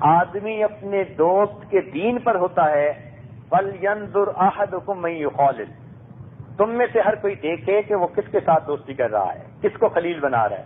آدمی اپنے دوست کے دین پر ہوتا ہے. فَلْيَنْظُرْ أَحَدُكُمْ مَنْ يُخَالِلُ. تم میں سے ہر کوئی دیکھے کہ وہ کس کے ساتھ دوستی کر رہا ہے, کس کو خلیل بنا رہا ہے.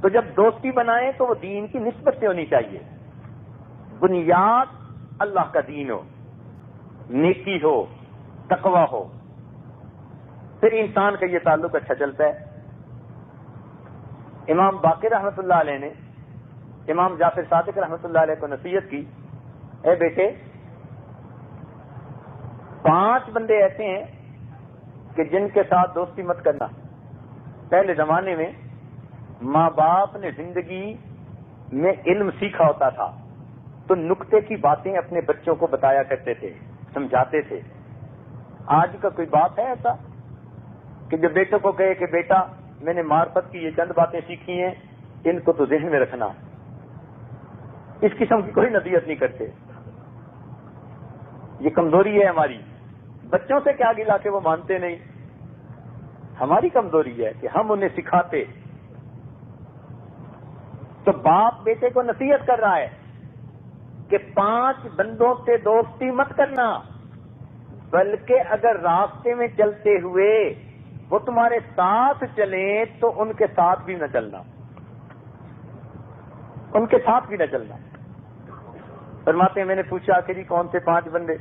تو جب دوستی بنائے تو وہ دین کی نسبت سے ہونی چاہیے. بنیاد اللہ کا دین ہو, نیکی ہو, تقوی ہو, پھر انسان کا یہ تعلق اچھا چلتا ہے. امام باقر رحمۃ اللہ علیہ نے امام جعفر صادق رحمۃ اللہ علیہ کو نصیحت کی, اے بیٹے 5 بندے ایسے ہیں کہ جن کے ساتھ دوستی مت کرنا. پہلے زمانے میں ماں باپ نے زندگی میں علم سیکھا ہوتا تھا تو نکتے کی باتیں اپنے بچوں کو بتایا کرتے تھے, سمجھاتے تھے. آج کا کوئی باپ ہے ایسا کہ جو بیٹوں کو کہے کہ بیٹا میں نے معرفت کی یہ چند باتیں سیکھی ہیں, ان کو تو ذہن میں رکھنا. اس قسم کی کوئی نصیحت نہیں کرتے. یہ کمزوری ہے ہماری. بچوں سے کیا گلا کہ وہ مانتے نہیں, ہماری کمزوری ہے کہ ہم انہیں سکھاتے. تو باپ بیٹے کو نصیحت کر رہا ہے کہ 5 بندوں سے دوستی مت کرنا, بلکہ اگر راستے میں چلتے ہوئے وہ تمہارے ساتھ چلیں تو ان کے ساتھ بھی نہ چلنا, ان کے ساتھ بھی نہ چلنا. فرماتے ہیں میں نے پوچھا کہ جی کون سے 5 بندے؟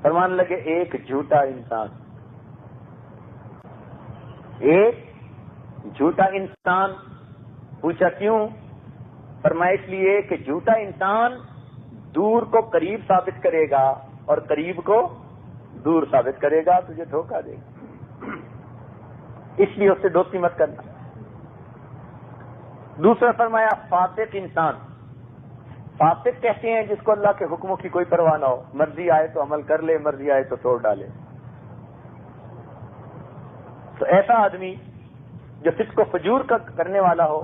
فرمانے لگے ایک جھوٹا انسان. ایک جھوٹا انسان. پوچھا کیوں؟ فرمایا اس لیے کہ جھوٹا انسان دور کو قریب ثابت کرے گا اور قریب کو دور ثابت کرے گا, تجھے دھوکہ دے گا. اس لیے اس سے دوستی مت کرنا. دوسرا فرمایا فاسق انسان. فاسق کہتے ہیں جس کو اللہ کے حکموں کی کوئی پرواہ نہ ہو, مرضی آئے تو عمل کر لے, مرضی آئے تو توڑ ڈالے. تو ایسا آدمی جو فسق و فجور کا کرنے والا ہو,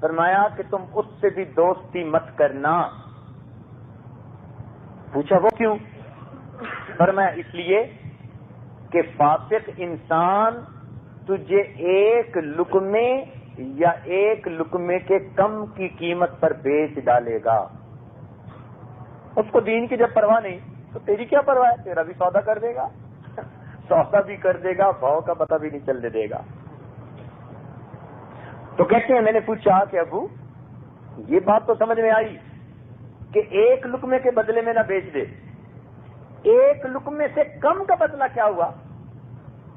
فرمایا کہ تم اس سے بھی دوستی مت کرنا. پوچھا وہ کیوں؟ فرمایا اس لیے کہ فاسق انسان تجھے ایک لقمے یا ایک لقمے کے کم کی قیمت پر بیچ ڈالے گا. اس کو دین کی جب پرواہ نہیں تو تیری کیا پرواہ ہے, تیرا بھی سودا کر دے گا, سودا بھی کر دے گا, بھاؤ کا پتہ بھی نہیں چلنے دے گا. تو کہتے ہیں میں نے پوچھا کہ ابو یہ بات تو سمجھ میں آئی کہ ایک لقمے کے بدلے میں نہ بیچ دے, ایک لقمے سے کم کا بدلہ کیا ہوا؟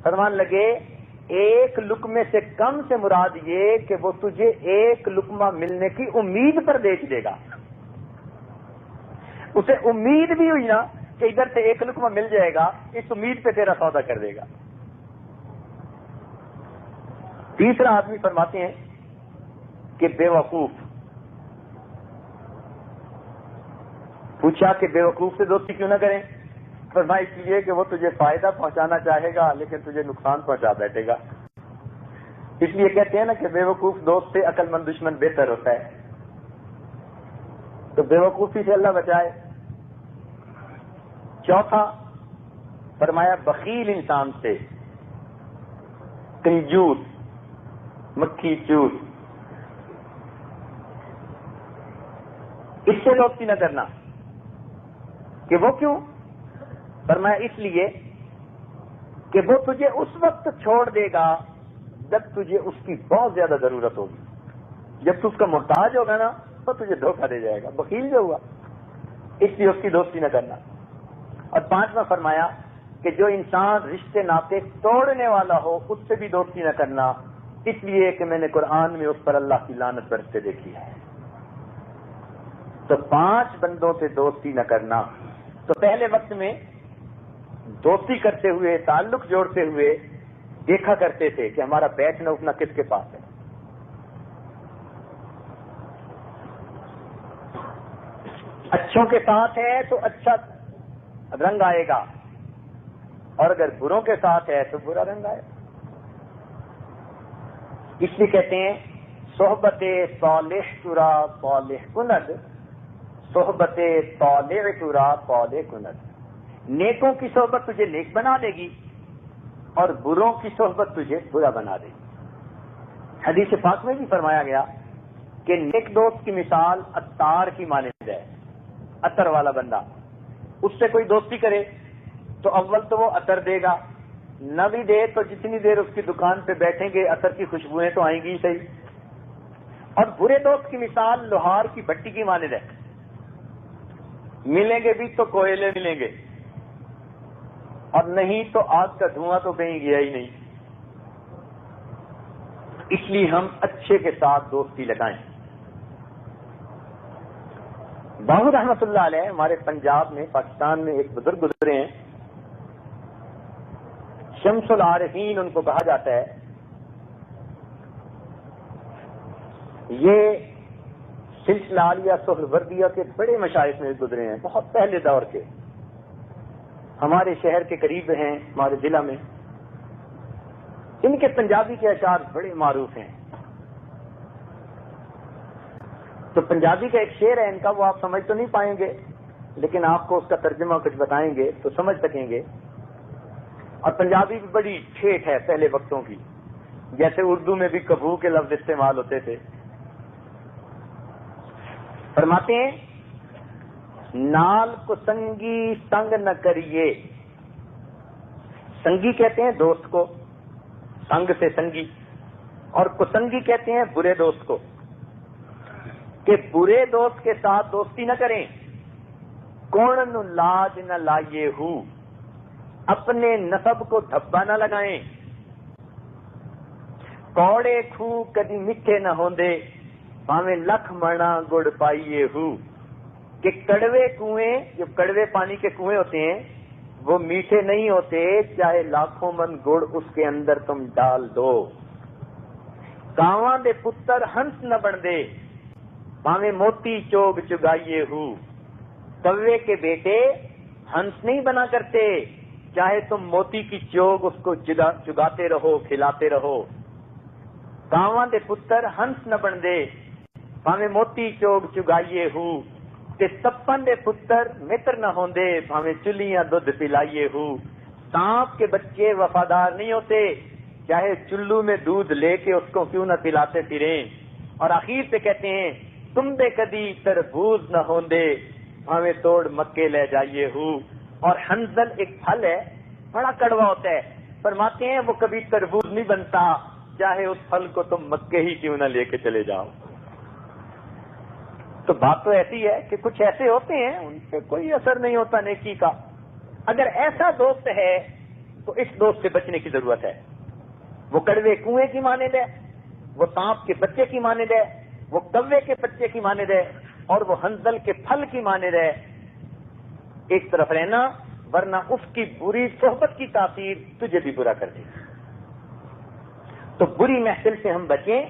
فرمان لگے ایک لقمے سے کم سے مراد یہ کہ وہ تجھے ایک لقمہ ملنے کی امید پر بیچ دے گا. اسے امید بھی ہوئی نا کہ ادھر سے ایک لقمہ مل جائے گا, اس امید پہ تیرا سودا کر دے گا. تیسرا آدمی فرماتے ہیں کہ بے وقوف. پوچھا کہ بے وقوف سے دوستی کیوں نہ کریں؟ فرمایا اس لیے کہ وہ تجھے فائدہ پہنچانا چاہے گا لیکن تجھے نقصان پہنچا بیٹھے گا. اس لیے کہتے ہیں نا کہ بے وقوف دوست سے عقل مند دشمن بہتر ہوتا ہے. تو بے وقوفی سے اللہ بچائے. چوتھا فرمایا بخیل انسان سے, کنجوس, مکھی چوس, اس سے دوستی نہ کرنا. کہ وہ کیوں؟ فرمایا اس لیے کہ وہ تجھے اس وقت چھوڑ دے گا جب تجھے اس کی بہت زیادہ ضرورت ہوگی. جب تو اس کا محتاج ہوگا نا تو تجھے دھوکہ دے جائے گا, بخیل جو ہوا. اس لیے اس کی دوستی نہ کرنا. اور 5واں فرمایا کہ جو انسان رشتے ناطے توڑنے والا ہو اس سے بھی دوستی نہ کرنا, اس لیے کہ میں نے قرآن میں اس پر اللہ کی لعنت برستے دیکھی ہے. تو 5 بندوں سے دوستی نہ کرنا. تو پہلے وقت میں دوستی کرتے ہوئے, تعلق جوڑتے ہوئے دیکھا کرتے تھے کہ ہمارا بیٹھنا اٹھنا کس کے پاس ہے. اچھوں کے ساتھ ہے تو اچھا رنگ آئے گا, اور اگر بروں کے ساتھ ہے تو برا رنگ آئے گا. اس لیے کہتے ہیں صحبت صالح ترا صالح کند, صحبت طالع ترا طالع کند. نیکوں کی صحبت تجھے نیک بنا دے گی اور بروں کی صحبت تجھے برا بنا دے گی. حدیث پاک میں بھی فرمایا گیا کہ نیک دوست کی مثال عطار کی مانند ہے. عطر والا بندہ، اس سے کوئی دوستی کرے تو اول تو وہ عطر دے گا، نہ بھی دے تو جتنی دیر اس کی دکان پہ بیٹھیں گے عطر کی خوشبوئیں تو آئیں گی ہی صحیح. اور برے دوست کی مثال لوہار کی بھٹی کی مانند ہے. ملیں گے بھی تو کوئلے ملیں گے، اور نہیں تو آگ کا دھواں تو کہیں گیا ہی نہیں. اس لیے ہم اچھے کے ساتھ دوستی لگائیں. باہو رحمت اللہ علیہ ہمارے پنجاب میں، پاکستان میں ایک بزرگ گزرے ہیں، شمس العارفین ان کو کہا جاتا ہے. یہ سلسلہ عالیہ سہروردیہ کے بڑے مشائخ میں گزرے ہیں، بہت پہلے دور کے، ہمارے شہر کے قریب ہیں، ہمارے ضلع میں. ان کے پنجابی کے اشعار بڑے معروف ہیں. تو پنجابی کا ایک شعر ہے ان کا، وہ آپ سمجھ تو نہیں پائیں گے لیکن آپ کو اس کا ترجمہ کچھ بتائیں گے تو سمجھ سکیں گے. اور پنجابی بھی بڑی ٹھیٹھ ہے پہلے وقتوں کی، جیسے اردو میں بھی کبو کے لفظ استعمال ہوتے تھے. فرماتے ہیں نال کو سنگی سنگ نہ کریے. سنگی کہتے ہیں دوست کو، سنگ سے سنگی، اور کسنگی کہتے ہیں برے دوست کو، کہ برے دوست کے ساتھ دوستی نہ کریں. کون نو لاج نہ لائیے ہو، اپنے نسب کو دھبا نہ لگائیں. کوڑے کھو کدی میٹھے نہ ہوندے، پاویں لکھ منا گڑ پائیے ہو. کہ کڑوے کنویں، جو کڑوے پانی کے کنویں ہوتے ہیں وہ میٹھے نہیں ہوتے چاہے لاکھوں من گڑ اس کے اندر تم ڈال دو. کاواں دے پتر ہنس نہ بن دے، پاویں موتی چوگ چگائیے ہو. کوے کے بیٹے ہنس نہیں بنا کرتے چاہے تم موتی کی چوگ اس کو چگاتے رہو، کھلاتے رہو. کاواں دے پتر ہنس نہ بن دے، پاویں موتی چوگ چگائیے ہو. کہ سپن دے پتر متر نہ ہوندے، بھاویں چلیاں دودھ پلائیے ہو. سانپ کے بچے وفادار نہیں ہوتے چاہے چلو میں دودھ لے کے اس کو کیوں نہ پلاتے پھریں. اور آخر پہ کہتے ہیں تم دے کدی تربوز نہ ہوندے، بھاویں توڑ مکے لے جائیے ہو. اور حنظل ایک پھل ہے، بڑا کڑوا ہوتا ہے. فرماتے ہیں وہ کبھی تربوز نہیں بنتا چاہے اس پھل کو تم مکے ہی کیوں نہ لے کے چلے جاؤ. تو بات تو ایسی ہے کہ کچھ ایسے ہوتے ہیں ان پہ کوئی اثر نہیں ہوتا نیکی کا. اگر ایسا دوست ہے تو اس دوست سے بچنے کی ضرورت ہے. وہ کڑوے کنویں کی مانند ہے، وہ سانپ کے بچے کی مانند ہے، وہ کوے کے بچے کی مانند ہے، اور وہ حنظل کے پھل کی مانند ہے. ایک طرف رہنا، ورنہ اس کی بری صحبت کی تاثیر تجھے بھی برا کر دے. تو بری محفل سے ہم بچیں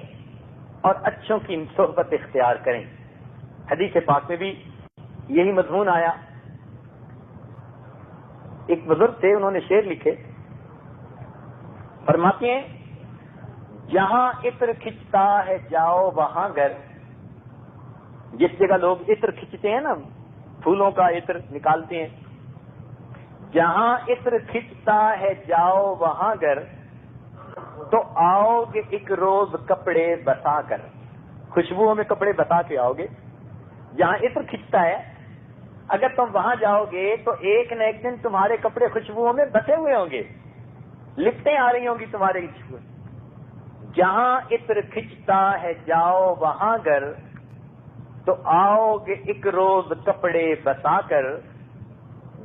اور اچھوں کی صحبت اختیار کریں. حدیث پاک میں بھی یہی مضمون آیا. ایک بزرگ تھے، انہوں نے شعر لکھے. فرماتے ہیں جہاں عطر کھچتا ہے جاؤ وہاں گر. جس جگہ لوگ عطر کھچتے ہیں نا، پھولوں کا عطر نکالتے ہیں، جہاں عطر کھچتا ہے جاؤ وہاں گر، تو آؤ گے ایک روز کپڑے بسا کر. خوشبوؤں میں کپڑے بسا کے آؤ گے. جہاں عطر کھچتا ہے اگر تم وہاں جاؤ گے تو ایک نہ ایک دن تمہارے کپڑے خوشبوؤں میں بسے ہوئے ہوں گے، لپٹیں آ رہی ہوں گی تمہارے. جہاں عطر کھچتا ہے جاؤ وہاں گر، تو آؤ گے ایک روز کپڑے بسا کر.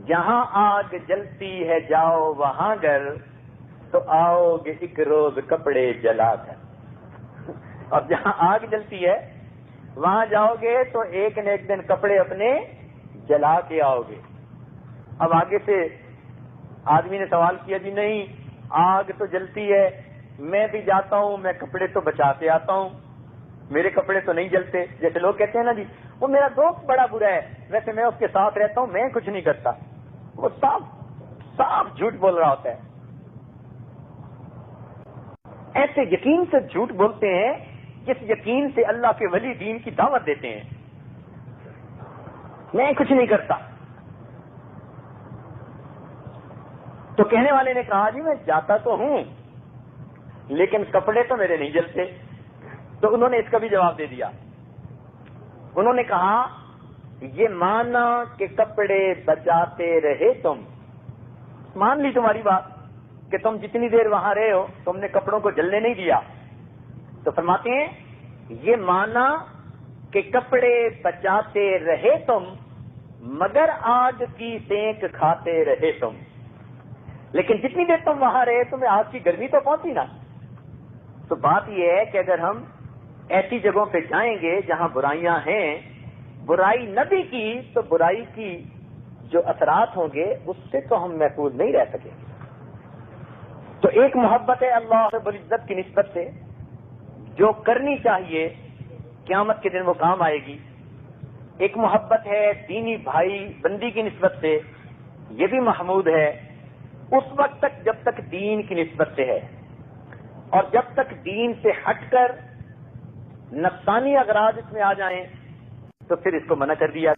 جہاں آگ جلتی ہے جاؤ وہاں گر، تو آؤ گے ایک روز کپڑے جلا کر. اور جہاں آگ جلتی ہے وہاں جاؤ گے تو ایک نہ ایک دن کپڑے اپنے جلا کے آؤ گے. اب آگے سے آدمی نے سوال کیا جی نہیں آگ تو جلتی ہے، میں بھی جاتا ہوں، میں کپڑے تو بچا کے آتا ہوں، میرے کپڑے تو نہیں جلتے. جیسے لوگ کہتے ہیں نا جی وہ میرا دوست بڑا برا ہے، ویسے میں اس کے ساتھ رہتا ہوں، میں کچھ نہیں کرتا. وہ صاف جھوٹ بول رہا ہوتا ہے. ایسے یقین سے جھوٹ بولتے ہیں جس یقین سے اللہ کے ولی دین کی دعوت دیتے ہیں. میں کچھ نہیں کرتا. تو کہنے والے نے کہا جی میں جاتا تو ہوں لیکن کپڑے تو میرے نہیں جلتے. تو انہوں نے اس کا بھی جواب دے دیا انہوں نے کہا یہ مانا کہ کپڑے بچاتے رہے تم، مان لی تمہاری بات کہ تم جتنی دیر وہاں رہے ہو تم نے کپڑوں کو جلنے نہیں دیا، تو فرماتے ہیں یہ مانا کہ کپڑے بچاتے رہے تم مگر آگ کی سینک کھاتے رہے تم، لیکن جتنی دیر تم وہاں رہے تمہیں آگ کی گرمی تو پہنچی نا۔ تو بات یہ ہے کہ اگر ہم ایسی جگہوں پہ جائیں گے جہاں برائیاں ہیں، برائی نہ بھی کی تو برائی کی جو اثرات ہوں گے اس سے تو ہم محفوظ نہیں رہ سکیں گے۔ تو ایک محبت ہے اللہ رب العزت کی نسبت سے جو کرنی چاہیے، قیامت کے دن وہ کام آئے گی۔ ایک محبت ہے دینی بھائی بندی کی نسبت سے، یہ بھی محمود ہے اس وقت تک جب تک دین کی نسبت سے ہے، اور جب تک دین سے ہٹ کر نفسانی اغراض اس میں آ جائیں تو پھر اس کو منع کر دیا